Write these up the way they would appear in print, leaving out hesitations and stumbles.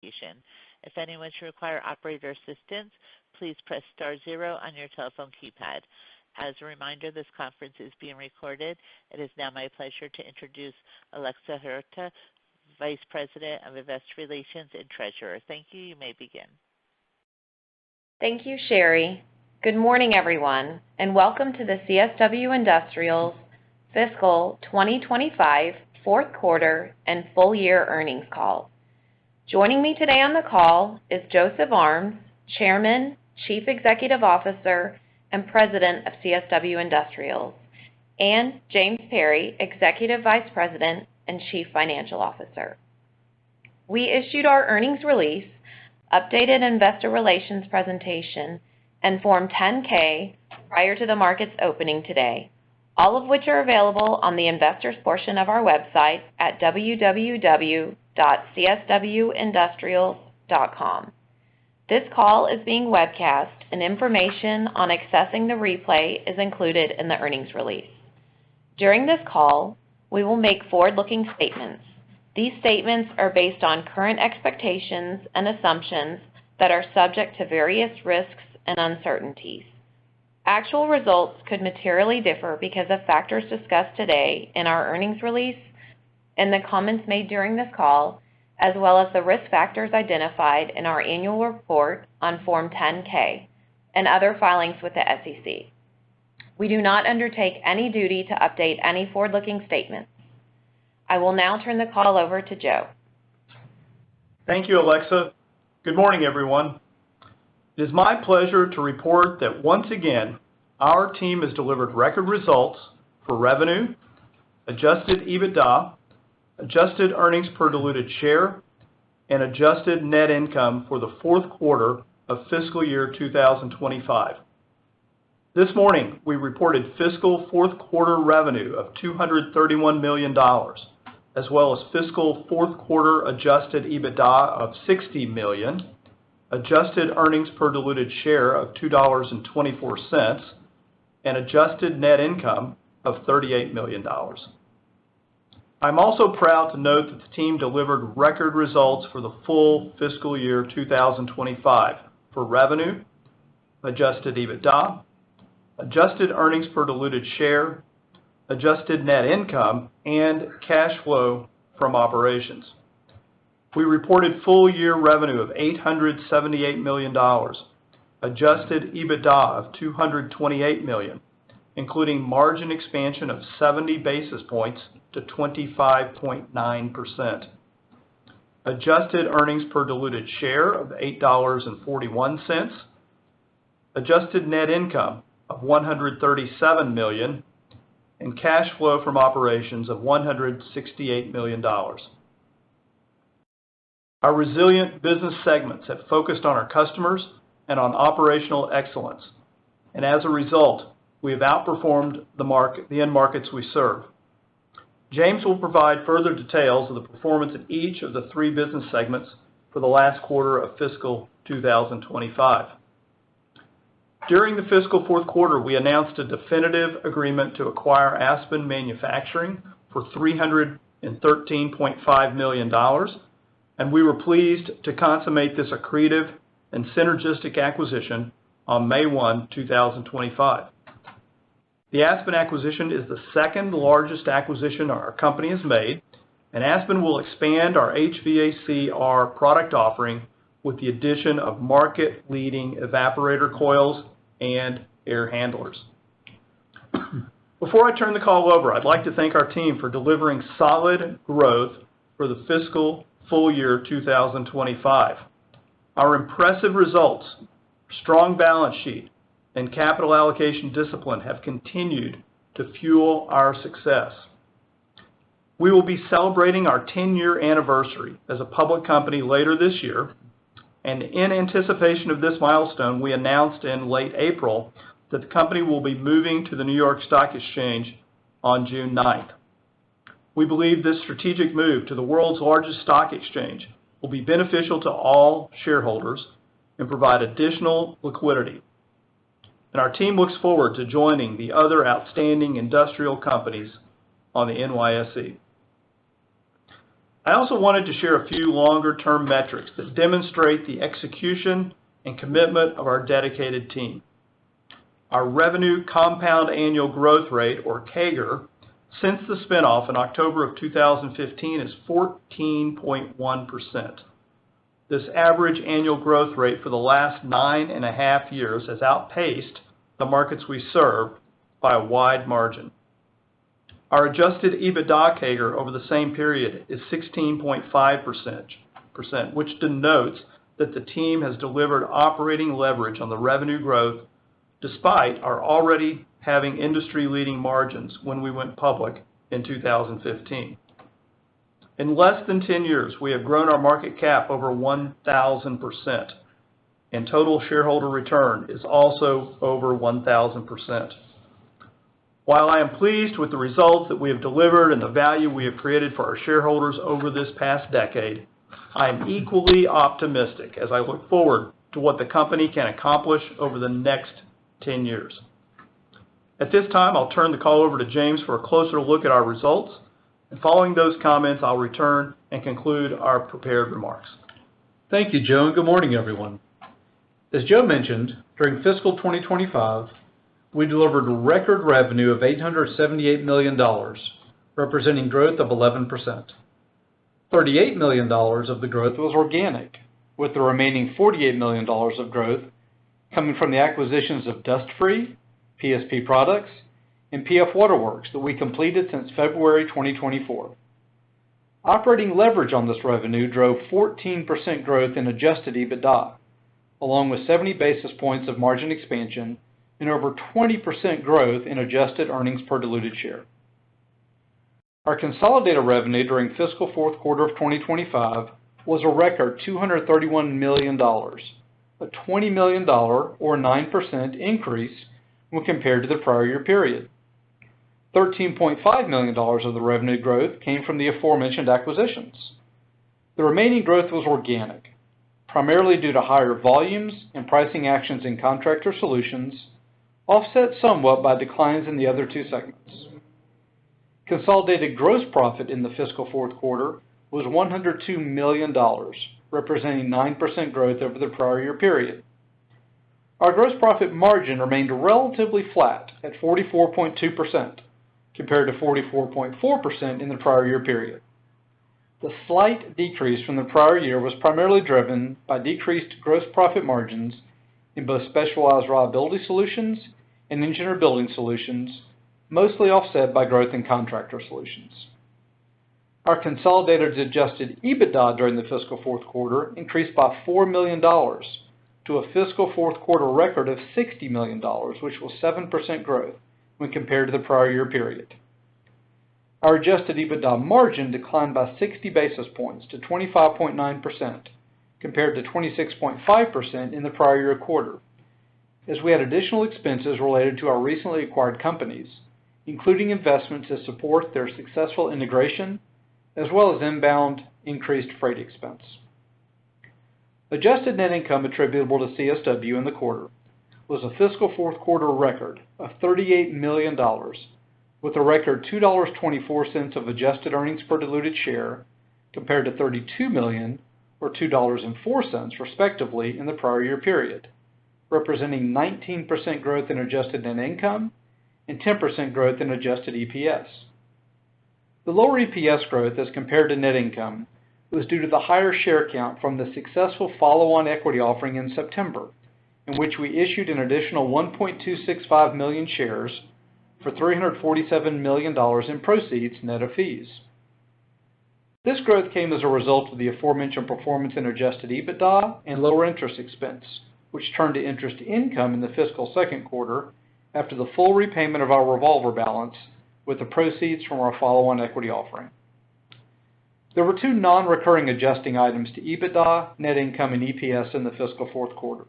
presentation. If anyone should require operator assistance, please press star 0 on your telephone keypad. As a reminder, this conference is being recorded. It is now my pleasure to introduce Alexa Huerta, Vice President of Investor Relations and Treasurer. Thank you. You may begin. Thank you, Sherry. Good morning, everyone, and welcome to the CSW Industrials Fiscal 2025 Fourth Quarter and Full Year Earnings Call. Joining me today on the call is Joseph Armes, Chairman, Chief Executive Officer, and President of CSW Industrials, and James Perry, Executive Vice President and Chief Financial Officer. We issued our earnings release, updated investor relations presentation, and Form 10-K prior to the market's opening today, all of which are available on the investors portion of our website at www.cswindustrials.com. This call is being webcast, and information on accessing the replay is included in the earnings release. During this call, we will make forward-looking statements. These statements are based on current expectations and assumptions that are subject to various risks and uncertainties. Actual results could materially differ because of factors discussed today in our earnings release, in the comments made during this call, as well as the risk factors identified in our annual report on Form 10-K and other filings with the SEC. We do not undertake any duty to update any forward-looking statements. I will now turn the call over to Joe. Thank you, Alexa. Good morning, everyone. It is my pleasure to report that once again, our team has delivered record results for revenue, adjusted EBITDA, adjusted earnings per diluted share, and adjusted net income for the fourth quarter of fiscal year 2025. This morning, we reported fiscal fourth quarter revenue of $231 million, as well as fiscal fourth quarter adjusted EBITDA of $60 million, adjusted earnings per diluted share of $2.24, and adjusted net income of $38 million. I'm also proud to note that the team delivered record results for the full fiscal year 2025 for revenue, adjusted EBITDA, adjusted earnings per diluted share, adjusted net income, and cash flow from operations. We reported full year revenue of $878 million, adjusted EBITDA of $228 million, including margin expansion of 70 basis points to 25.9%. Adjusted earnings per diluted share of $8.41, adjusted net income of $137 million, and cash flow from operations of $168 million. Our resilient business segments have focused on our customers and on operational excellence, and as a result, we have outperformed the end markets we serve. James will provide further details of the performance of each of the three business segments for the last quarter of fiscal 2025. During the fiscal fourth quarter, we announced a definitive agreement to acquire Aspen Manufacturing for $313.5 million, and we were pleased to consummate this accretive and synergistic acquisition on May 1, 2025. The Aspen acquisition is the second largest acquisition our company has made, and Aspen will expand our HVACR product offering with the addition of market-leading evaporator coils and air handlers. Before I turn the call over, I'd like to thank our team for delivering solid growth for the fiscal full year 2025. Our impressive results, strong balance sheet, and capital allocation discipline have continued to fuel our success. We will be celebrating our 10-year anniversary as a public company later this year, and in anticipation of this milestone, we announced in late April that the company will be moving to the New York Stock Exchange on June 9th. We believe this strategic move to the world's largest stock exchange will be beneficial to all shareholders and provide additional liquidity. And our team looks forward to joining the other outstanding industrial companies on the NYSE. I also wanted to share a few longer-term metrics that demonstrate the execution and commitment of our dedicated team. Our revenue compound annual growth rate, or CAGR, since the spinoff in October of 2015 is 14.1%. This average annual growth rate for the last 9.5 years has outpaced the markets we serve by a wide margin. Our adjusted EBITDA CAGR over the same period is 16.5%, which denotes that the team has delivered operating leverage on the revenue growth despite our already having industry-leading margins when we went public in 2015. In less than 10 years, we have grown our market cap over 1,000%, and total shareholder return is also over 1,000%. While I am pleased with the results that we have delivered and the value we have created for our shareholders over this past decade, I am equally optimistic as I look forward to what the company can accomplish over the next 10 years. At this time, I'll turn the call over to James for a closer look at our results, and following those comments, I'll return and conclude our prepared remarks. Thank you, Joe, and good morning, everyone. As Joe mentioned, during fiscal 2025, we delivered record revenue of $878 million, representing growth of 11%. $38 million of the growth was organic, with the remaining $48 million of growth coming from the acquisitions of Dust Free, PSP Products, and PF WaterWorks that we completed since February 2024. Operating leverage on this revenue drove 14% growth in adjusted EBITDA, along with 70 basis points of margin expansion and over 20% growth in adjusted earnings per diluted share. Our consolidated revenue during fiscal fourth quarter of 2025 was a record $231 million, a $20 million or 9% increase when compared to the prior year period. $13.5 million of the revenue growth came from the aforementioned acquisitions. The remaining growth was organic, primarily due to higher volumes and pricing actions in Contractor Solutions, offset somewhat by declines in the other two segments. Consolidated gross profit in the fiscal fourth quarter was $102 million, representing 9% growth over the prior year period. Our gross profit margin remained relatively flat at 44.2%, compared to 44.4% in the prior year period. The slight decrease from the prior year was primarily driven by decreased gross profit margins in both Specialized Reliability Solutions and Engineered Building Solutions, mostly offset by growth in Contractor Solutions. Our consolidated adjusted EBITDA during the fiscal fourth quarter increased by $4 million to a fiscal fourth quarter record of $60 million, which was 7% growth when compared to the prior year period. Our adjusted EBITDA margin declined by 60 basis points to 25.9%, compared to 26.5% in the prior year quarter, as we had additional expenses related to our recently acquired companies, including investments to support their successful integration, as well as inbound increased freight expense. Adjusted net income attributable to CSW in the quarter was a fiscal fourth quarter record of $38 million, with a record $2.24 of adjusted earnings per diluted share, compared to $32 million or $2.04 respectively in the prior year period, representing 19% growth in adjusted net income and 10% growth in adjusted EPS. The lower EPS growth as compared to net income was due to the higher share count from the successful follow-on equity offering in September, in which we issued an additional 1.265 million shares for $347 million in proceeds net of fees. This growth came as a result of the aforementioned performance in adjusted EBITDA and lower interest expense, which turned to interest income in the fiscal second quarter after the full repayment of our revolver balance with the proceeds from our follow-on equity offering. There were two non-recurring adjusting items to EBITDA, net income, and EPS in the fiscal fourth quarter.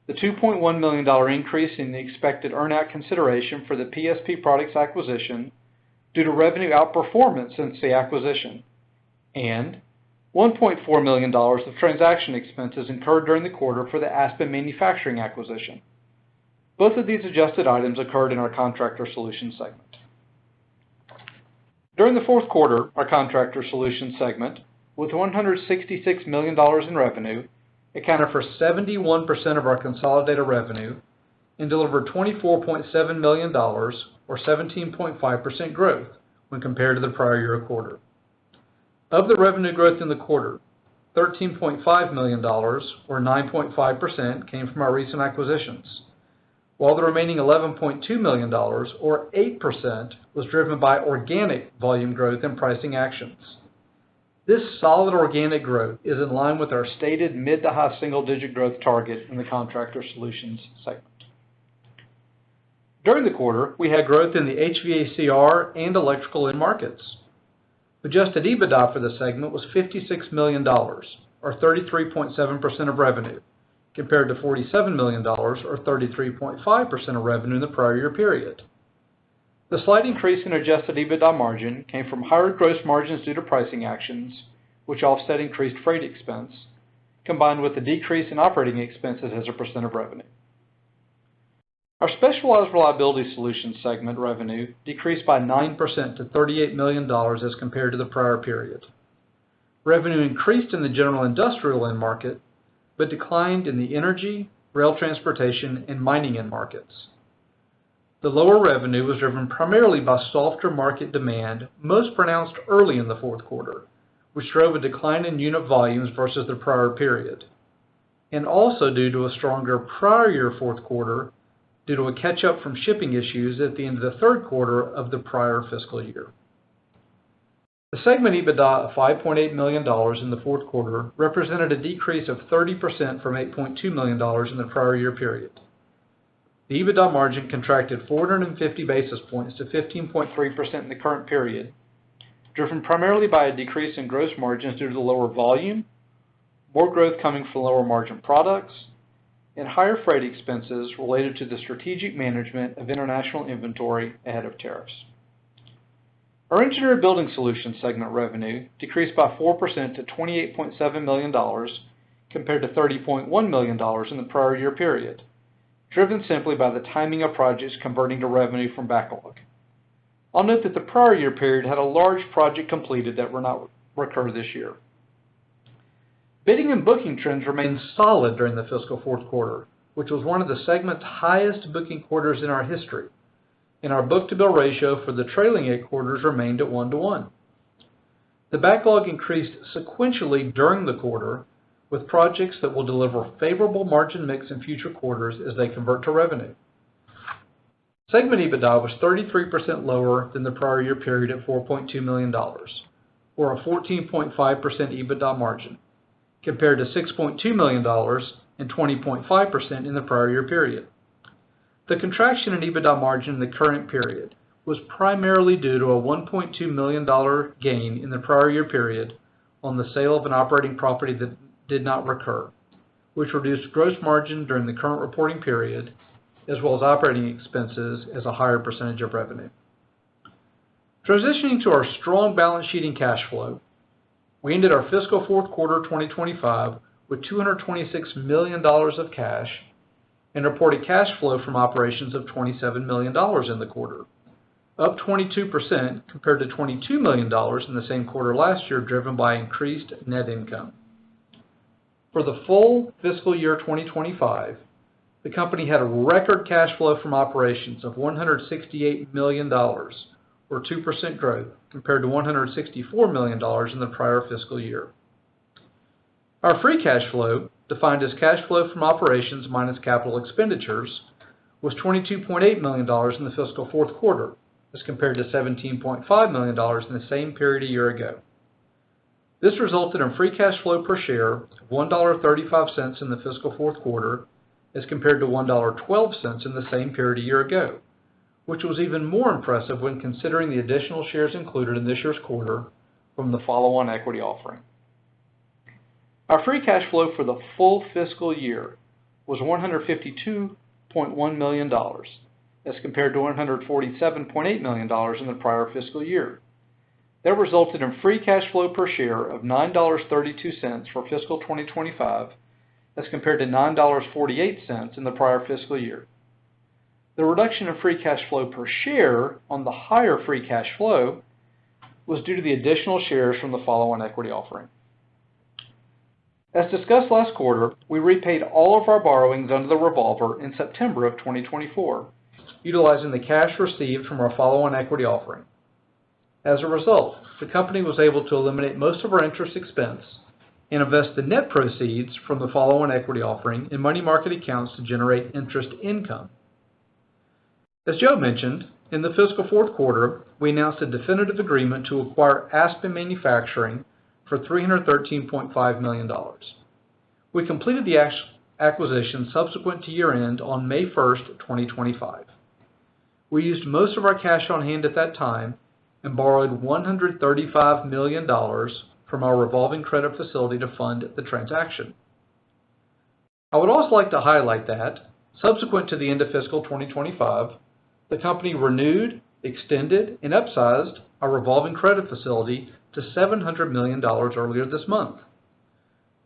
The $2.1 million increase in the expected earn-out consideration for the PSP Products acquisition due to revenue outperformance since the acquisition, and $1.4 million of transaction expenses incurred during the quarter for the Aspen Manufacturing acquisition. Both of these adjusted items occurred in our Contractor Solutions segment. During the fourth quarter, our Contractor Solutions segment, with $166 million in revenue, accounted for 71% of our consolidated revenue and delivered $24.7 million, or 17.5% growth when compared to the prior year quarter. Of the revenue growth in the quarter, $13.5 million, or 9.5%, came from our recent acquisitions, while the remaining $11.2 million, or 8%, was driven by organic volume growth and pricing actions. This solid organic growth is in line with our stated mid to high single-digit growth target in the Contractor Solutions segment. During the quarter, we had growth in the HVACR and electrical end markets. Adjusted EBITDA for the segment was $56 million, or 33.7% of revenue, compared to $47 million, or 33.5% of revenue in the prior year period. The slight increase in adjusted EBITDA margin came from higher gross margins due to pricing actions, which offset increased freight expense, combined with a decrease in operating expenses as a percent of revenue. Our Specialized Reliability Solutions segment revenue decreased by 9% to $38 million as compared to the prior period. Revenue increased in the general industrial end market, but declined in the energy, rail transportation, and mining end markets. The lower revenue was driven primarily by softer market demand, most pronounced early in the fourth quarter, which drove a decline in unit volumes versus the prior period, and also due to a stronger prior year fourth quarter due to a catch-up from shipping issues at the end of the third quarter of the prior fiscal year. The segment EBITDA of $5.8 million in the fourth quarter represented a decrease of 30% from $8.2 million in the prior year period. The EBITDA margin contracted 450 basis points to 15.3% in the current period, driven primarily by a decrease in gross margins due to the lower volume, more growth coming from lower margin products, and higher freight expenses related to the strategic management of international inventory ahead of tariffs. Our Engineered Building Solutions segment revenue decreased by 4% to $28.7 million compared to $30.1 million in the prior year period, driven simply by the timing of projects converting to revenue from backlog. I'll note that the prior year period had a large project completed that will not recur this year. Bidding and booking trends remained solid during the fiscal fourth quarter, which was one of the segment's highest booking quarters in our history, and our book-to-bill ratio for the trailing 8 quarters remained at 1-to-1. The backlog increased sequentially during the quarter with projects that will deliver favorable margin mix in future quarters as they convert to revenue. Segment EBITDA was 33% lower than the prior year period at $4.2 million, or a 14.5% EBITDA margin, compared to $6.2 million and 20.5% in the prior year period. The contraction in EBITDA margin in the current period was primarily due to a $1.2 million gain in the prior year period on the sale of an operating property that did not recur, which reduced gross margin during the current reporting period, as well as operating expenses as a higher percentage of revenue. Transitioning to our strong balance sheet and cash flow, we ended our fiscal fourth quarter 2025 with $226 million of cash and reported cash flow from operations of $27 million in the quarter, up 22% compared to $22 million in the same quarter last year, driven by increased net income. For the full fiscal year 2025, the company had a record cash flow from operations of $168 million, or 2% growth, compared to $164 million in the prior fiscal year. Our free cash flow, defined as cash flow from operations minus capital expenditures, was $22.8 million in the fiscal fourth quarter, as compared to $17.5 million in the same period a year ago. This resulted in free cash flow per share of $1.35 in the fiscal fourth quarter, as compared to $1.12 in the same period a year ago, which was even more impressive when considering the additional shares included in this year's quarter from the follow-on equity offering. Our free cash flow for the full fiscal year was $152.1 million, as compared to $147.8 million in the prior fiscal year. That resulted in free cash flow per share of $9.32 for fiscal 2025, as compared to $9.48 in the prior fiscal year. The reduction in free cash flow per share on the higher free cash flow was due to the additional shares from the follow-on equity offering. As discussed last quarter, we repaid all of our borrowings under the revolver in September of 2024, utilizing the cash received from our follow-on equity offering. As a result, the company was able to eliminate most of our interest expense and invest the net proceeds from the follow-on equity offering in money market accounts to generate interest income. As Joe mentioned, in the fiscal fourth quarter, we announced a definitive agreement to acquire Aspen Manufacturing for $313.5 million. We completed the acquisition subsequent to year-end on May 1st, 2025. We used most of our cash on hand at that time and borrowed $135 million from our revolving credit facility to fund the transaction. I would also like to highlight that, subsequent to the end of fiscal 2025, the company renewed, extended, and upsized our revolving credit facility to $700 million earlier this month.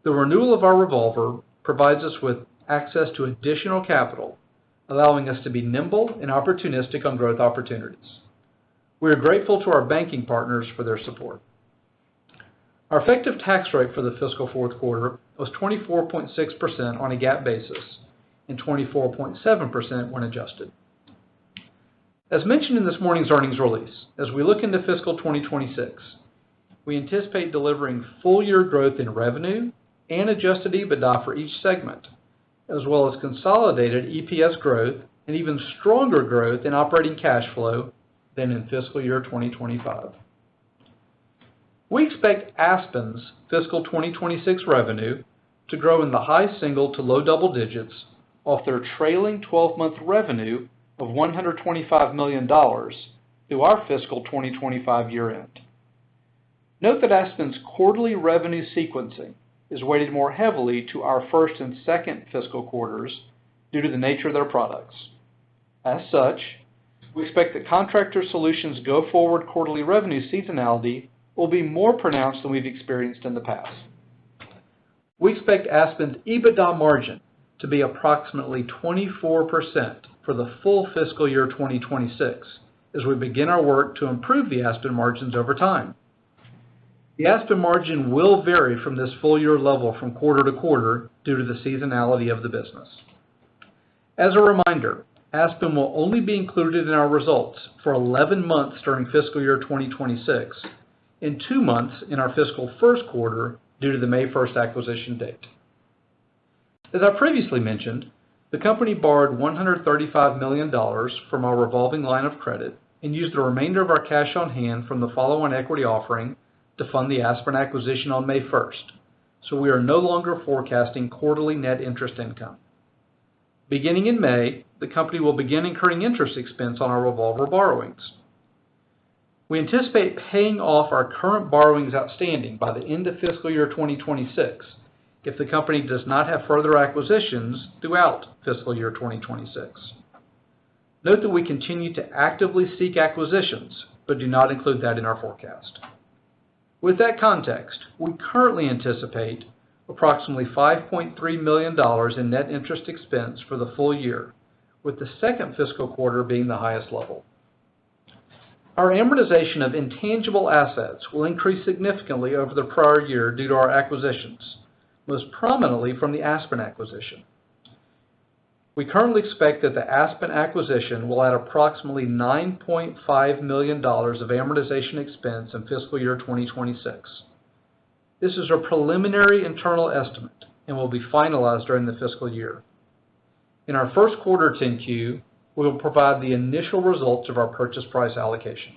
The renewal of our revolver provides us with access to additional capital, allowing us to be nimble and opportunistic on growth opportunities. We are grateful to our banking partners for their support. Our effective tax rate for the fiscal fourth quarter was 24.6% on a GAAP basis and 24.7% when adjusted. As mentioned in this morning's earnings release, as we look into fiscal 2026, we anticipate delivering full-year growth in revenue and adjusted EBITDA for each segment, as well as consolidated EPS growth and even stronger growth in operating cash flow than in fiscal year 2025. We expect Aspen's fiscal 2026 revenue to grow in the high single to low double digits off their trailing 12-month revenue of $125 million through our fiscal 2025 year-end. Note that Aspen's quarterly revenue sequencing is weighted more heavily to our first and second fiscal quarters due to the nature of their products. As such, we expect that Contractor Solutions' go-forward quarterly revenue seasonality will be more pronounced than we've experienced in the past. We expect Aspen's EBITDA margin to be approximately 24% for the full fiscal year 2026 as we begin our work to improve the Aspen margins over time. The Aspen margin will vary from this full-year level from quarter to quarter due to the seasonality of the business. As a reminder, Aspen will only be included in our results for 11 months during fiscal year 2026 and 2 months in our fiscal first quarter due to the May 1st acquisition date. As I previously mentioned, the company borrowed $135 million from our revolving line of credit and used the remainder of our cash on hand from the follow-on equity offering to fund the Aspen acquisition on May 1st, so we are no longer forecasting quarterly net interest income. Beginning in May, the company will begin incurring interest expense on our revolver borrowings. We anticipate paying off our current borrowings outstanding by the end of fiscal year 2026 if the company does not have further acquisitions throughout fiscal year 2026. Note that we continue to actively seek acquisitions, but do not include that in our forecast. With that context, we currently anticipate approximately $5.3 million in net interest expense for the full year, with the second fiscal quarter being the highest level. Our amortization of intangible assets will increase significantly over the prior year due to our acquisitions, most prominently from the Aspen acquisition. We currently expect that the Aspen acquisition will add approximately $9.5 million of amortization expense in fiscal year 2026. This is a preliminary internal estimate and will be finalized during the fiscal year. In our first quarter 10-Q, we will provide the initial results of our purchase price allocation.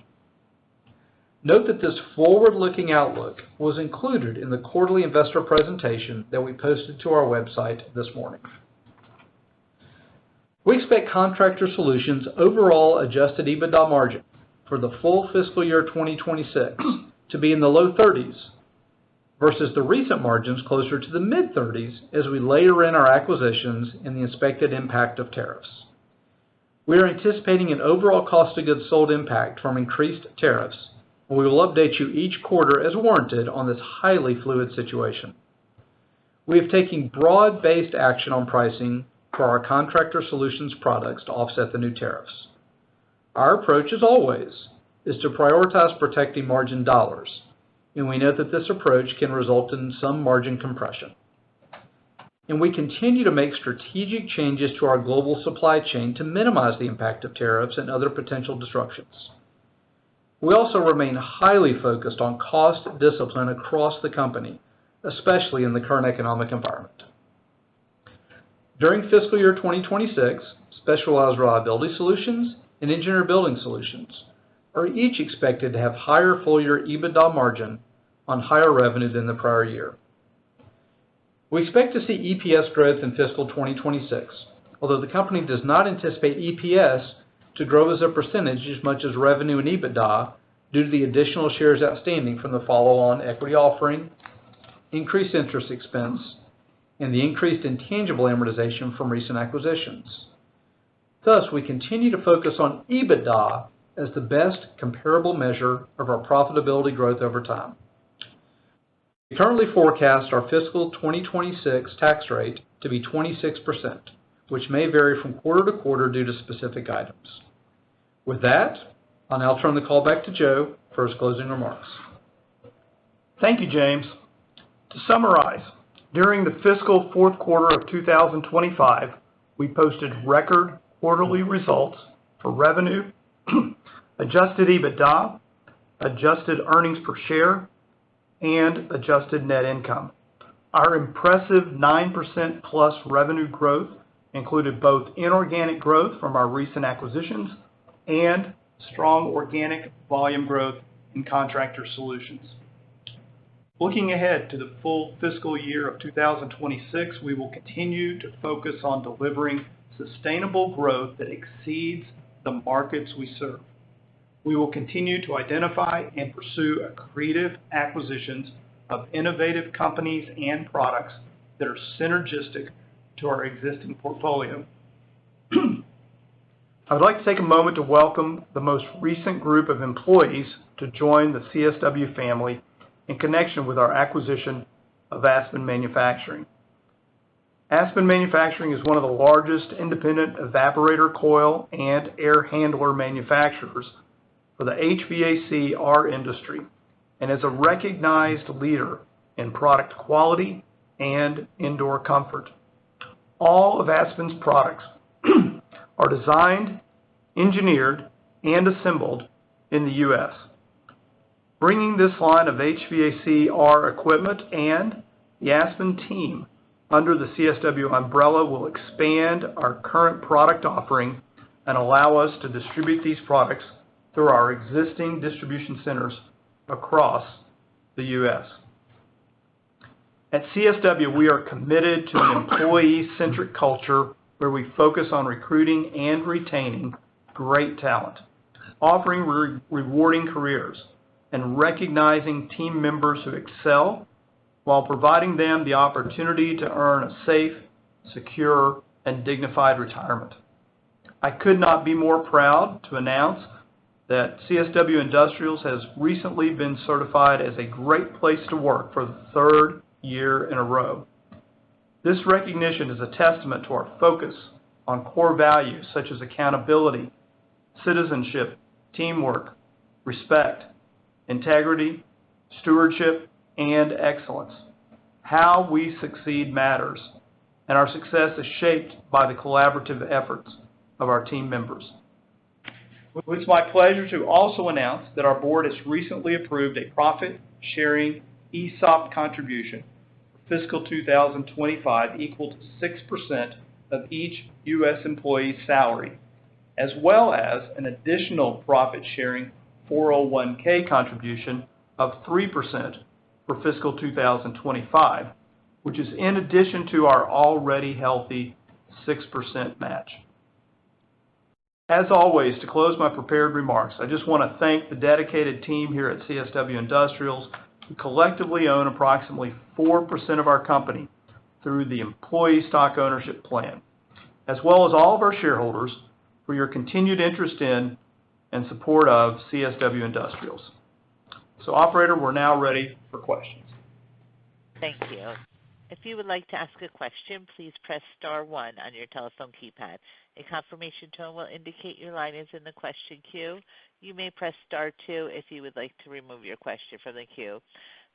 Note that this forward-looking outlook was included in the quarterly investor presentation that we posted to our website this morning. We expect Contractor Solutions' overall adjusted EBITDA margin for the full fiscal year 2026 to be in the low 30s versus the recent margins closer to the mid-30s as we layer in our acquisitions and the expected impact of tariffs. We are anticipating an overall cost of goods sold impact from increased tariffs, and we will update you each quarter as warranted on this highly fluid situation. We have taken broad-based action on pricing for our Contractor Solutions products to offset the new tariffs. Our approach, as always, is to prioritize protecting margin dollars, and we know that this approach can result in some margin compression. And we continue to make strategic changes to our global supply chain to minimize the impact of tariffs and other potential disruptions. We also remain highly focused on cost discipline across the company, especially in the current economic environment. During fiscal year 2026, Specialized Reliability Solutions and Engineered Building Solutions are each expected to have higher full-year EBITDA margin on higher revenue than the prior year. We expect to see EPS growth in fiscal 2026, although the company does not anticipate EPS to grow as a percentage as much as revenue and EBITDA due to the additional shares outstanding from the follow-on equity offering, increased interest expense, and the increased intangible amortization from recent acquisitions. Thus, we continue to focus on EBITDA as the best comparable measure of our profitability growth over time. We currently forecast our fiscal 2026 tax rate to be 26%, which may vary from quarter to quarter due to specific items. With that, I'll now turn the call back to Joe for his closing remarks. Thank you, James. To summarize, during the fiscal fourth quarter of 2025, we posted record quarterly results for revenue, adjusted EBITDA, adjusted earnings per share, and adjusted net income. Our impressive 9% plus revenue growth included both inorganic growth from our recent acquisitions and strong organic volume growth in Contractor Solutions. Looking ahead to the full fiscal year of 2026, we will continue to focus on delivering sustainable growth that exceeds the markets we serve. We will continue to identify and pursue accretive acquisitions of innovative companies and products that are synergistic to our existing portfolio. I would like to take a moment to welcome the most recent group of employees to join the CSW family in connection with our acquisition of Aspen Manufacturing. Aspen Manufacturing is one of the largest independent evaporator coil and air handler manufacturers for the HVAC/R industry and is a recognized leader in product quality and indoor comfort. All of Aspen's products are designed, engineered, and assembled in the U.S. Bringing this line of HVAC/R equipment and the Aspen team under the CSW umbrella will expand our current product offering and allow us to distribute these products through our existing distribution centers across the U.S. At CSW, we are committed to an employee-centric culture where we focus on recruiting and retaining great talent, offering rewarding careers, and recognizing team members who excel while providing them the opportunity to earn a safe, secure, and dignified retirement. I could not be more proud to announce that CSW Industrials has recently been certified as a great place to work for the third year in a row. This recognition is a testament to our focus on core values such as accountability, citizenship, teamwork, respect, integrity, stewardship, and excellence. How we succeed matters, and our success is shaped by the collaborative efforts of our team members. It's my pleasure to also announce that our board has recently approved a profit-sharing ESOP contribution for fiscal 2025 equal to 6% of each U.S. employee's salary, as well as an additional profit-sharing 401k contribution of 3% for fiscal 2025, which is in addition to our already healthy 6% match. As always, to close my prepared remarks, I just want to thank the dedicated team here at CSW Industrials, who collectively own approximately 4% of our company through the employee stock ownership plan, as well as all of our shareholders for your continued interest in and support of CSW Industrials. So, operator, we're now ready for questions. Thank you. If you would like to ask a question, please press star one on your telephone keypad. A confirmation tone will indicate your line is in the question queue. You may press star two if you would like to remove your question from the queue.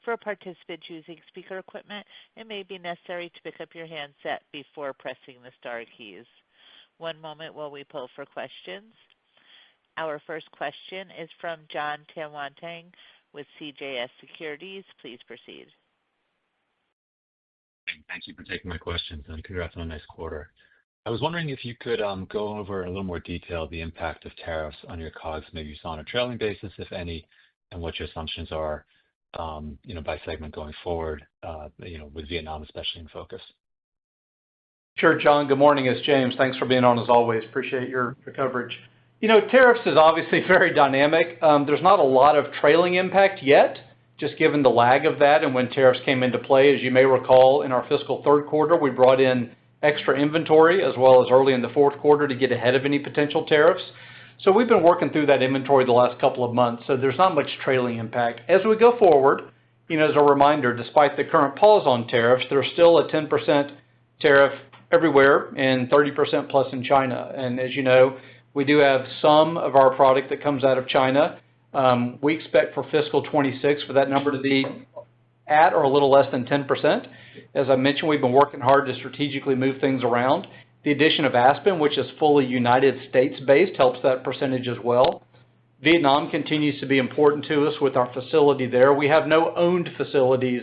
For participants using speaker equipment, it may be necessary to pick up your handset before pressing the star keys. One moment while we pull for questions. Our first question is from Jon Tanwanteng with CJS Securities. Please proceed. Thank you for taking my questions, and congrats on a nice quarter. I was wondering if you could go over in a little more detail the impact of tariffs on your COGS, maybe you saw on a trailing basis, if any, and what your assumptions are, by segment going forward, with Vietnam especially in focus. Sure, John. Good morning. It's James. Thanks for being on as always. Appreciate your coverage. Tariffs is obviously very dynamic. There's not a lot of trailing impact yet, just given the lag of that and when tariffs came into play. As you may recall, in our fiscal third quarter, we brought in extra inventory as well as early in the fourth quarter to get ahead of any potential tariffs. So we've been working through that inventory the last couple of months, so there's not much trailing impact. As we go forward, as a reminder, despite the current pause on tariffs, there's still a 10% tariff everywhere and 30% plus in China. And as you know, we do have some of our product that comes out of China. We expect for fiscal 26 for that number to be at or a little less than 10%. As I mentioned, we've been working hard to strategically move things around. The addition of Aspen, which is fully United States-based, helps that percentage as well. Vietnam continues to be important to us with our facility there. We have no owned facilities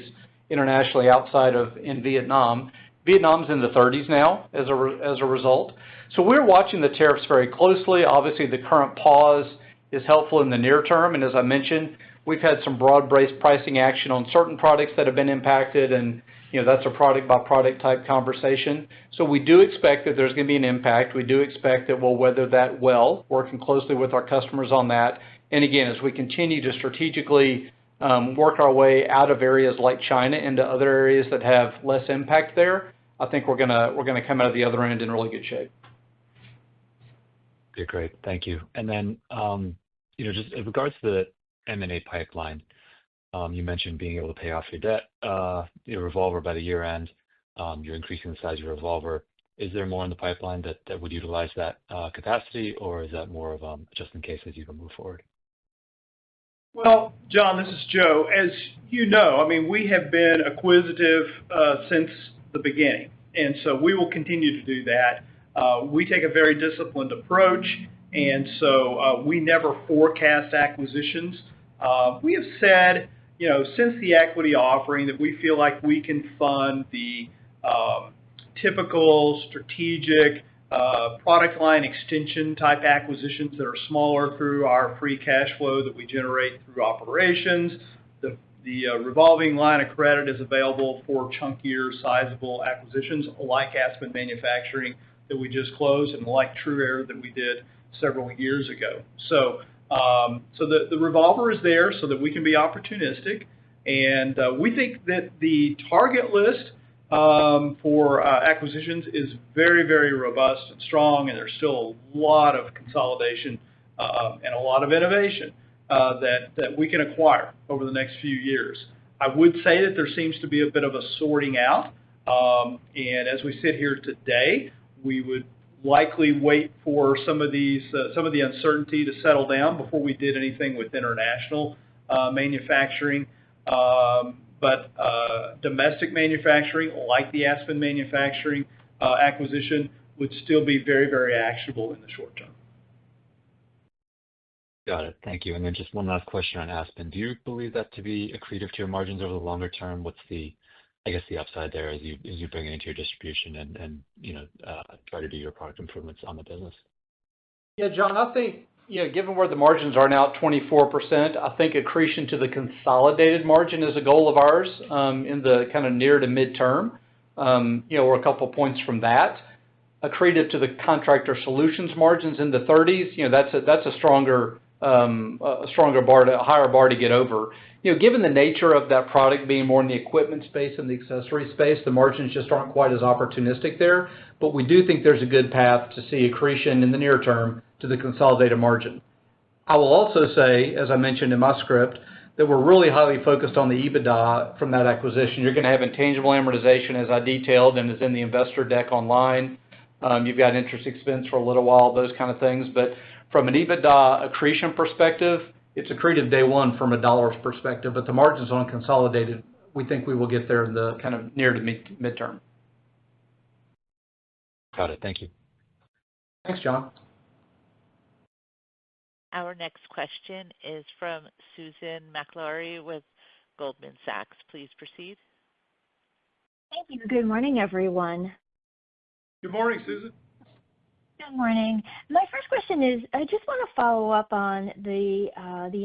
internationally outside of in Vietnam. Vietnam's in the 30s now as a result. So we're watching the tariffs very closely. Obviously, the current pause is helpful in the near term. And as I mentioned, we've had some broad-based pricing action on certain products that have been impacted, and that's a product-by-product type conversation. So we do expect that there's going to be an impact. We do expect that we'll weather that well, working closely with our customers on that. And again, as we continue to strategically work our way out of areas like China into other areas that have less impact there, I think we're gonna come out of the other end in really good shape. Okay, great. Thank you. And then, just in regards to the M&A pipeline, you mentioned being able to pay off your debt, your revolver by the year end. You're increasing the size of your revolver. Is there more in the pipeline that would utilize that capacity, or is that more of just in case as you can move forward? Well, John, this is Joe. As you know, we have been acquisitive since the beginning, and so we will continue to do that. We take a very disciplined approach, and so we never forecast acquisitions. We have said, since the equity offering, that we feel like we can fund the typical strategic product line extension type acquisitions that are smaller through our free cash flow that we generate through operations. The revolving line of credit is available for chunkier, sizable acquisitions like Aspen Manufacturing that we just closed and like TrueAir that we did several years ago. So the revolver is there so that we can be opportunistic, and we think that the target list for acquisitions is very, very robust and strong, and there's still a lot of consolidation and a lot of innovation that we can acquire over the next few years. I would say that there seems to be a bit of a sorting out, and as we sit here today, we would likely wait for some of the uncertainty to settle down before we did anything with international manufacturing. But domestic manufacturing, like the Aspen Manufacturing acquisition, would still be very, very actionable in the short term. Got it. Thank you. And then just one last question on Aspen. Do you believe that to be accretive to your margins over the longer term? What's the upside there as you bring it into your distribution and try to do your product improvements on the business? Yeah, John, I think, given where the margins are now at 24%, I think accretion to the consolidated margin is a goal of ours in the kind of near to midterm. We're a couple points from that. Accretive to the Contractor Solutions margins in the 30s, that's a stronger bar, a higher bar to get over. Given the nature of that product being more in the equipment space and the accessory space, the margins just aren't quite as opportunistic there. But we do think there's a good path to see accretion in the near term to the consolidated margin. I will also say, as I mentioned in my script, that we're really highly focused on the EBITDA from that acquisition. You're going to have intangible amortization, as I detailed, and is in the investor deck online. You've got interest expense for a little while, those kind of things. But from an EBITDA accretion perspective, it's accretive day one from a dollars perspective. But the margins on consolidated, we think we will get there in the kind of near to midterm. Got it. Thank you. Thanks, John. Our next question is from Susan Maklari with Goldman Sachs. Please proceed. Thank you. Good morning, everyone. Good morning, Susan. Good morning. My first question is, I just want to follow up on the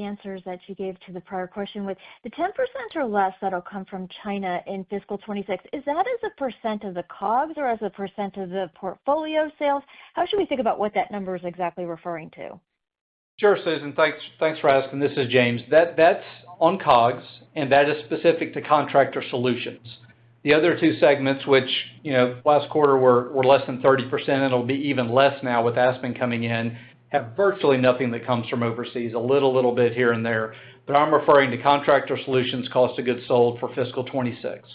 answers that you gave to the prior question with the 10% or less that'll come from China in fiscal 26. Is that as a percent of the COGS or as a percent of the portfolio sales? How should we think about what that number is exactly referring to? Sure, Susan. Thanks for asking. This is James. That's on COGS, and that is specific to Contractor Solutions. The other two segments, which last quarter were less than 30%, and it'll be even less now with Aspen coming in, have virtually nothing that comes from overseas. A little bit here and there, but I'm referring to Contractor Solutions cost of goods sold for fiscal 26.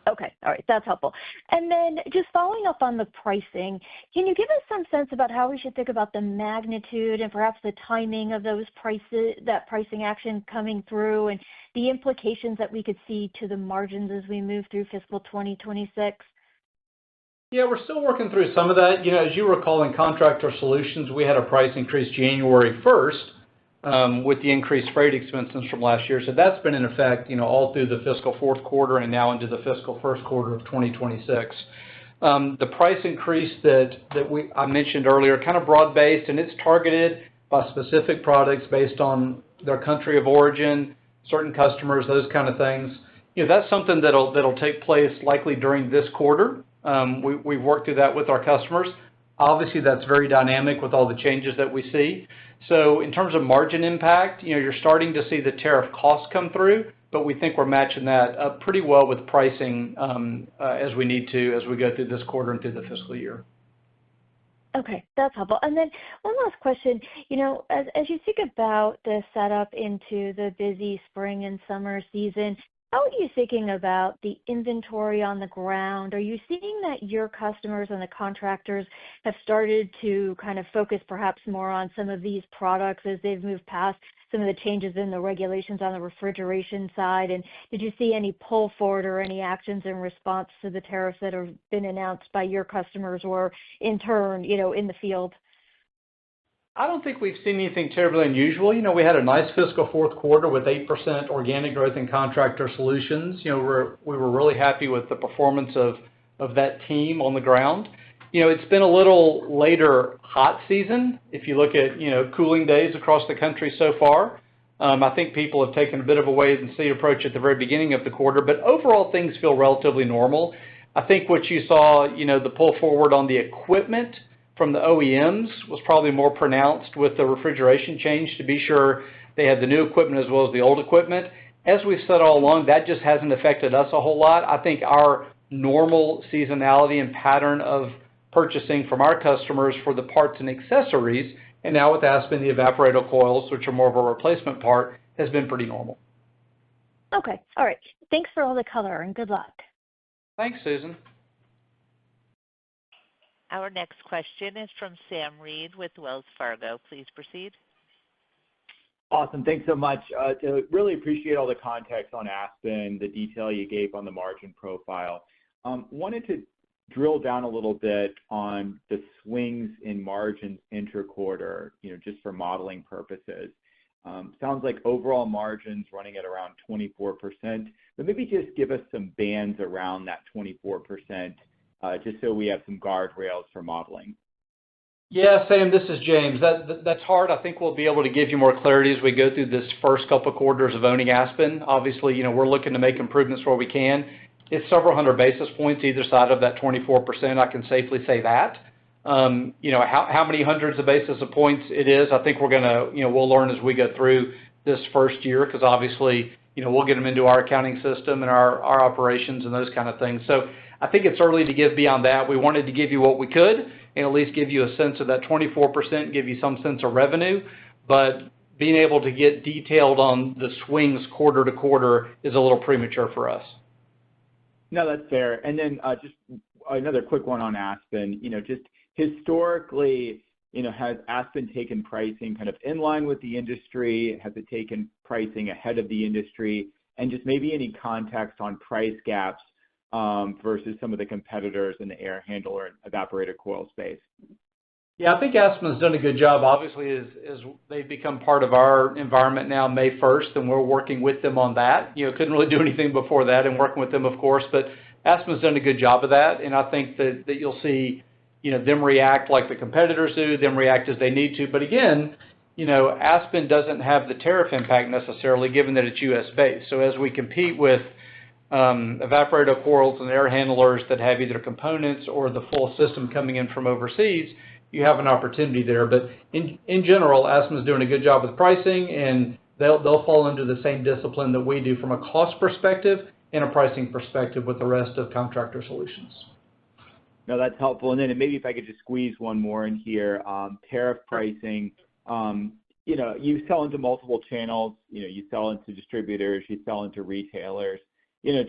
Okay. All right. That's helpful. And then just following up on the pricing, can you give us some sense about how we should think about the magnitude and perhaps the timing of those prices, that pricing action coming through, and the implications that we could see to the margins as we move through fiscal 2026? Yeah, we're still working through some of that. As you recall, in Contractor Solutions, we had a price increase January 1st. With the increased freight expenses from last year. So that's been in effect, all through the fiscal fourth quarter and now into the fiscal first quarter of 2026. The price increase that I mentioned earlier, kind of broad-based, and it's targeted by specific products based on their country of origin, certain customers, those kind of things. That's something that'll take place likely during this quarter. We've worked through that with our customers. Obviously, that's very dynamic with all the changes that we see. So in terms of margin impact, you're starting to see the tariff costs come through, but we think we're matching that up pretty well with pricing as we need to as we go through this quarter and through the fiscal year. Okay, that's helpful. And then one last question. As you think about the setup into the busy spring and summer season, how are you thinking about the inventory on the ground? Are you seeing that your customers and the contractors have started to kind of focus perhaps more on some of these products as they've moved past some of the changes in the regulations on the refrigeration side? And did you see any pull forward or any actions in response to the tariffs that have been announced by your customers or in turn, in the field? I don't think we've seen anything terribly unusual. We had a nice fiscal fourth quarter with 8% organic growth in Contractor Solutions. We were really happy with the performance of that team on the ground. It's been a little later hot season. If you look at, cooling days across the country so far, I think people have taken a bit of a wait and see approach at the very beginning of the quarter, but overall things feel relatively normal. I think what you saw, the pull forward on the equipment from the OEMs was probably more pronounced with the refrigeration change to be sure they had the new equipment as well as the old equipment. As we've said all along, that just hasn't affected us a whole lot. I think our normal seasonality and pattern of purchasing from our customers for the parts and accessories, and now with Aspen, the evaporator coils, which are more of a replacement part, has been pretty normal. Okay. All right. Thanks for all the color and good luck. Thanks, Susan. Our next question is from Sam Reed with Wells Fargo. Please proceed. Awesome. Thanks so much. Really appreciate all the context on Aspen, the detail you gave on the margin profile. Wanted to drill down a little bit on the swings in margins interquarter, just for modeling purposes. Sounds like overall margins running at around 24%, but maybe just give us some bands around that 24%, just so we have some guardrails for modeling. Yeah, Sam, this is James. That's hard. I think we'll be able to give you more clarity as we go through this first couple of quarters of owning Aspen. Obviously, we're looking to make improvements where we can. It's several hundred basis points either side of that 24%. I can safely say that. How many hundreds of basis points it is, I think we're going to, we'll learn as we go through this first year because obviously, we'll get them into our accounting system and our operations and those kind of things. So I think it's early to give beyond that. We wanted to give you what we could and at least give you a sense of that 24%, give you some sense of revenue. But being able to get detailed on the swings quarter to quarter is a little premature for us. No, that's fair. And then just another quick one on Aspen. Just historically, has Aspen taken pricing kind of in line with the industry? Has it taken pricing ahead of the industry? And just maybe any context on price gaps versus some of the competitors in the air handler and evaporator coil space? Yeah, I think Aspen's done a good job. Obviously, as they've become part of our environment now, May 1st, and we're working with them on that. Couldn't really do anything before that, and working with them, of course. But Aspen's done a good job of that, and I think that you'll see, them react like the competitors do, them react as they need to. But again, Aspen doesn't have the tariff impact necessarily, given that it's U.S. based. So as we compete with evaporator coils and air handlers that have either components or the full system coming in from overseas, you have an opportunity there. But in general, Aspen's doing a good job with pricing, and they'll fall into the same discipline that we do from a cost perspective and a pricing perspective with the rest of Contractor Solutions. No, that's helpful. And then maybe if I could just squeeze one more in here, tariff pricing. You sell into multiple channels. You sell into distributors, you sell into retailers.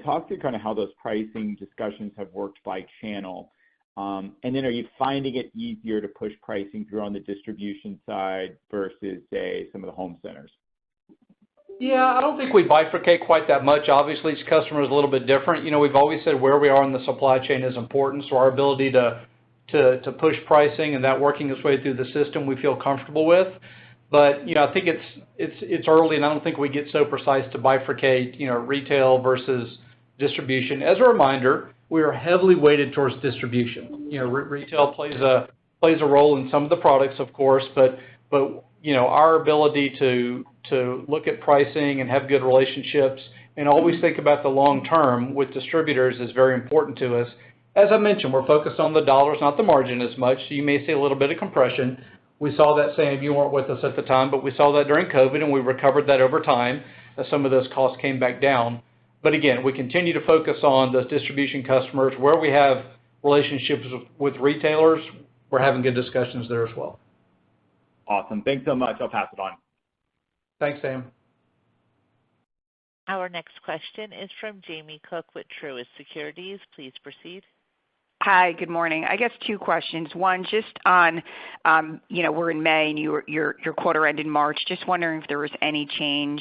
Talk through kind of how those pricing discussions have worked by channel. And then are you finding it easier to push pricing through on the distribution side versus, say, some of the home centers? Yeah, I don't think we bifurcate quite that much. Obviously, each customer is a little bit different. We've always said where we are in the supply chain is important, so our ability to push pricing and that working its way through the system we feel comfortable with. But, I think it's early, and I don't think we get so precise to bifurcate, retail versus distribution. As a reminder, we are heavily weighted towards distribution. Retail plays a role in some of the products, of course, but our ability to look at pricing and have good relationships and always think about the long term with distributors is very important to us. As I mentioned, we're focused on the dollars, not the margin as much. So you may see a little bit of compression. We saw that, Sam, you weren't with us at the time, but we saw that during COVID, and we recovered that over time as some of those costs came back down. But again, we continue to focus on those distribution customers. Where we have relationships with retailers, we're having good discussions there as well. Awesome. Thanks so much. I'll pass it on. Thanks, Sam. Our next question is from Jamie Cook with Truist Securities. Please proceed. Hi, good morning. I guess two questions. One, just on, we're in May and your quarter ended March. Just wondering if there was any change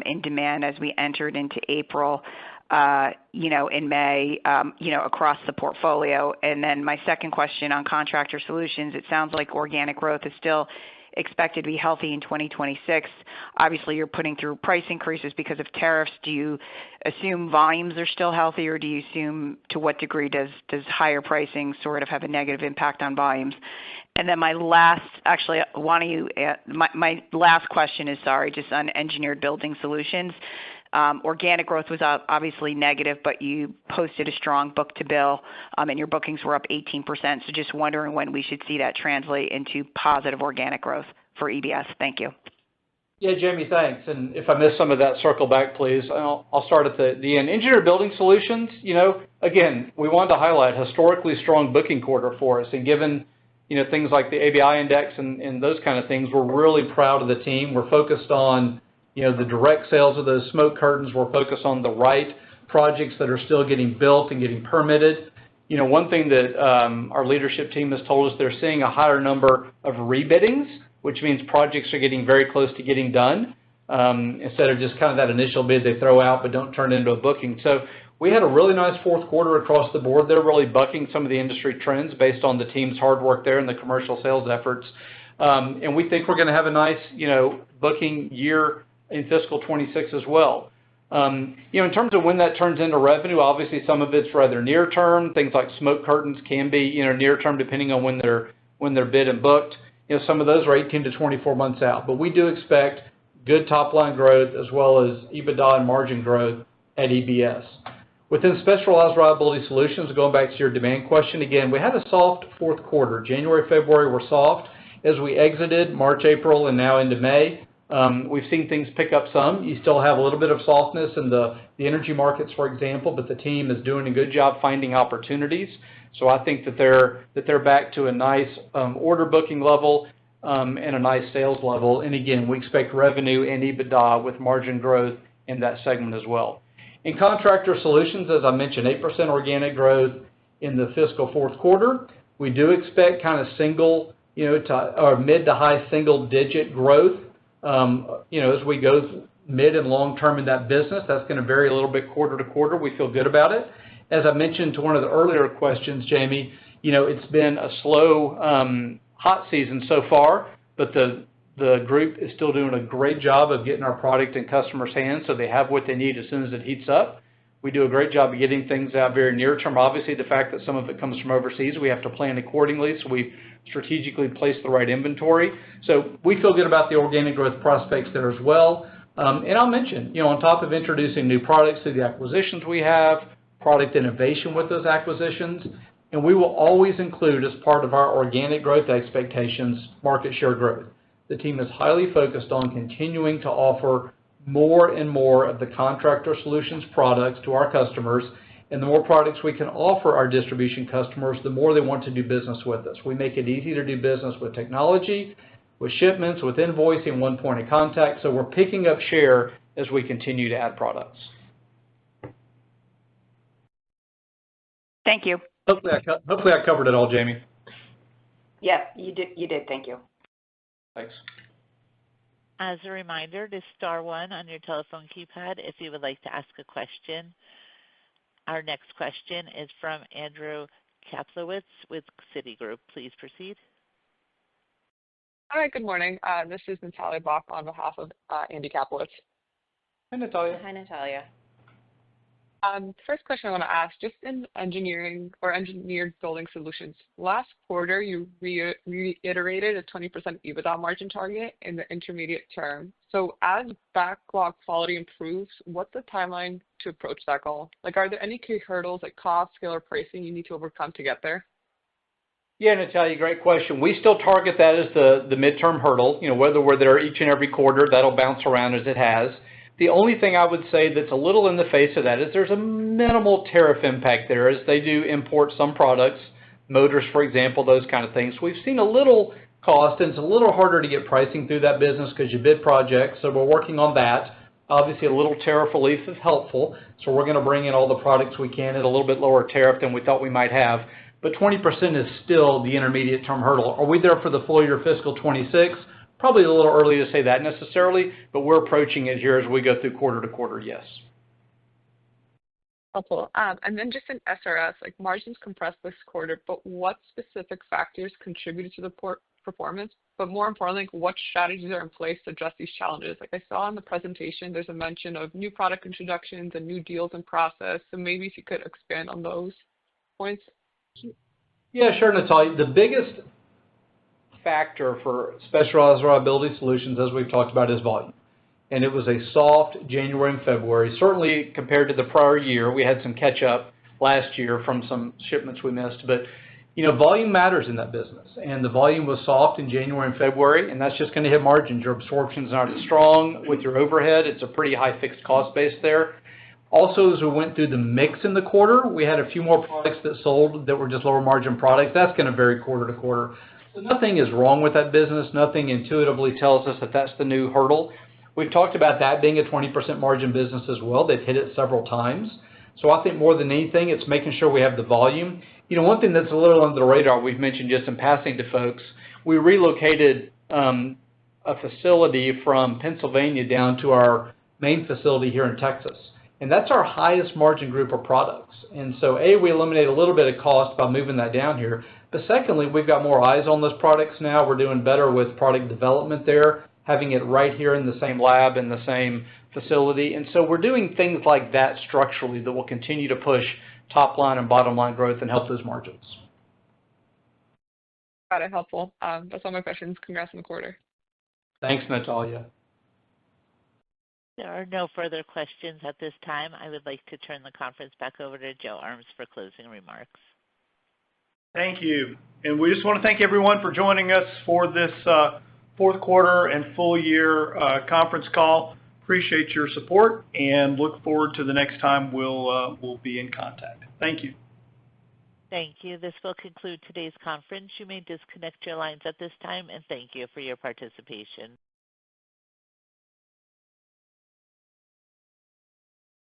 in demand as we entered into April, in May, across the portfolio. And then my second question on Contractor Solutions, it sounds like organic growth is still expected to be healthy in 2026. Obviously, you're putting through price increases because of tariffs. Do you assume volumes are still healthy, or do you assume to what degree does higher pricing sort of have a negative impact on volumes? And then my last question is, just on Engineered Building Solutions. Organic growth was obviously negative, but you posted a strong book-to-bill, and your bookings were up 18%. So just wondering when we should see that translate into positive organic growth for EBS. Thank you. Yeah, Jamie, thanks. And if I missed some of that, circle back, please. I'll start at the end. Engineered Building Solutions, again, we wanted to highlight historically strong booking quarter for us. And given, things like the ABI index and those kind of things, we're really proud of the team. We're focused on the direct sales of those smoke curtains. We're focused on the right projects that are still getting built and getting permitted. One thing that our leadership team has told us, they're seeing a higher number of rebiddings, which means projects are getting very close to getting done, instead of just kind of that initial bid they throw out but don't turn into a booking. So we had a really nice fourth quarter across the board. They're really bucking some of the industry trends based on the team's hard work there and the commercial sales efforts. And we think we're going to have a nice, booking year in fiscal 26 as well. In terms of when that turns into revenue, obviously some of it's rather near term. Things like smoke curtains can be, near term depending on when they're bid and booked. Some of those are 18 to 24 months out. But we do expect good top line growth as well as EBITDA and margin growth at EBS. Within Specialized Reliability Solutions, going back to your demand question again, we had a soft fourth quarter. January, February were soft. As we exited March, April, and now into May, we've seen things pick up some. You still have a little bit of softness in the energy markets, for example, but the team is doing a good job finding opportunities. So I think that they're back to a nice order booking level. and a nice sales level. And again, we expect revenue and EBITDA with margin growth in that segment as well. In Contractor Solutions, as I mentioned, 8% organic growth in the fiscal fourth quarter. We do expect kind of mid to high single digit growth, as we go mid and long term in that business. That's going to vary a little bit quarter to quarter. We feel good about it. As I mentioned to one of the earlier questions, Jamie, it's been a slow, hot season so far, but the group is still doing a great job of getting our product in customers' hands so they have what they need as soon as it heats up. We do a great job of getting things out very near term. Obviously, the fact that some of it comes from overseas, we have to plan accordingly, so we strategically place the right inventory. So we feel good about the organic growth prospects there as well. And I'll mention, on top of introducing new products through the acquisitions we have, product innovation with those acquisitions, and we will always include as part of our organic growth expectations, market share growth. The team is highly focused on continuing to offer more and more of the Contractor Solutions products to our customers, and the more products we can offer our distribution customers, the more they want to do business with us. We make it easy to do business with technology, with shipments, with invoicing, one point of contact, so we're picking up share as we continue to add products. Thank you. Hopefully I covered it all, Jamie. Yes, you did. Thank you. Thanks. As a reminder, to star one on your telephone keypad if you would like to ask a question. Our next question is from Andrew Kaplowitz with Citigroup. Please proceed. Hi, good morning. This is Natalia Bach on behalf of Andy Kaplowitz. Hi, Natalia. Hi, Natalia. First question I want to ask, just in engineering or engineered building solutions, last quarter you reiterated a 20% EBITDA margin target in the intermediate term. So as backlog quality improves, what's the timeline to approach that goal? Are there any key hurdles like cost, scale, or pricing you need to overcome to get there? Yeah, Natalia, great question. We still target that as the midterm hurdle. Whether we're there each and every quarter, that'll bounce around as it has. The only thing I would say that's a little in the face of that is there's a minimal tariff impact there as they do import some products, motors, for example, those kind of things. We've seen a little cost, and it's a little harder to get pricing through that business because you bid projects, so we're working on that. Obviously, a little tariff relief is helpful, so we're going to bring in all the products we can at a little bit lower tariff than we thought we might have. But 20% is still the intermediate term hurdle. Are we there for the full year fiscal 26? Probably a little early to say that necessarily, but we're approaching it here as we go through quarter to quarter, yes. Helpful. And then just in SRS, margins compressed this quarter, but what specific factors contributed to the poor performance? But more importantly, what strategies are in place to address these challenges? I saw in the presentation, there's a mention of new product introductions and new deals in process. So maybe if you could expand on those points. Yeah, sure, Natalia. The biggest factor for Specialized Reliability Solutions, as we've talked about, is volume. And it was a soft January and February. Certainly compared to the prior year, we had some catch up last year from some shipments we missed. But, volume matters in that business. And the volume was soft in January and February, and that's just going to hit margins. Your absorption's not as strong with your overhead. It's a pretty high fixed cost base there. Also, as we went through the mix in the quarter, we had a few more products that sold that were just lower margin products. That's going to vary quarter to quarter. So nothing is wrong with that business. Nothing intuitively tells us that that's the new hurdle. We've talked about that being a 20% margin business as well. They've hit it several times. So I think more than anything, it's making sure we have the volume. One thing that's a little under the radar, we've mentioned just in passing to folks, we relocated a facility from Pennsylvania down to our main facility here in Texas. And that's our highest margin group of products. And so, we eliminate a little bit of cost by moving that down here. But secondly, we've got more eyes on those products now. We're doing better with product development there, having it right here in the same lab, in the same facility. And so we're doing things like that structurally that will continue to push top line and bottom line growth and help those margins. Got it. Helpful. That's all my questions. Congrats on the quarter. Thanks, Natalia. There are no further questions at this time. I would like to turn the conference back over to Joe Armes for closing remarks. Thank you. And we just want to thank everyone for joining us for this fourth quarter and full year conference call. Appreciate your support and look forward to the next time we'll be in contact. Thank you. Thank you. This will conclude today's conference. You may disconnect your lines at this time, and thank you for your participation.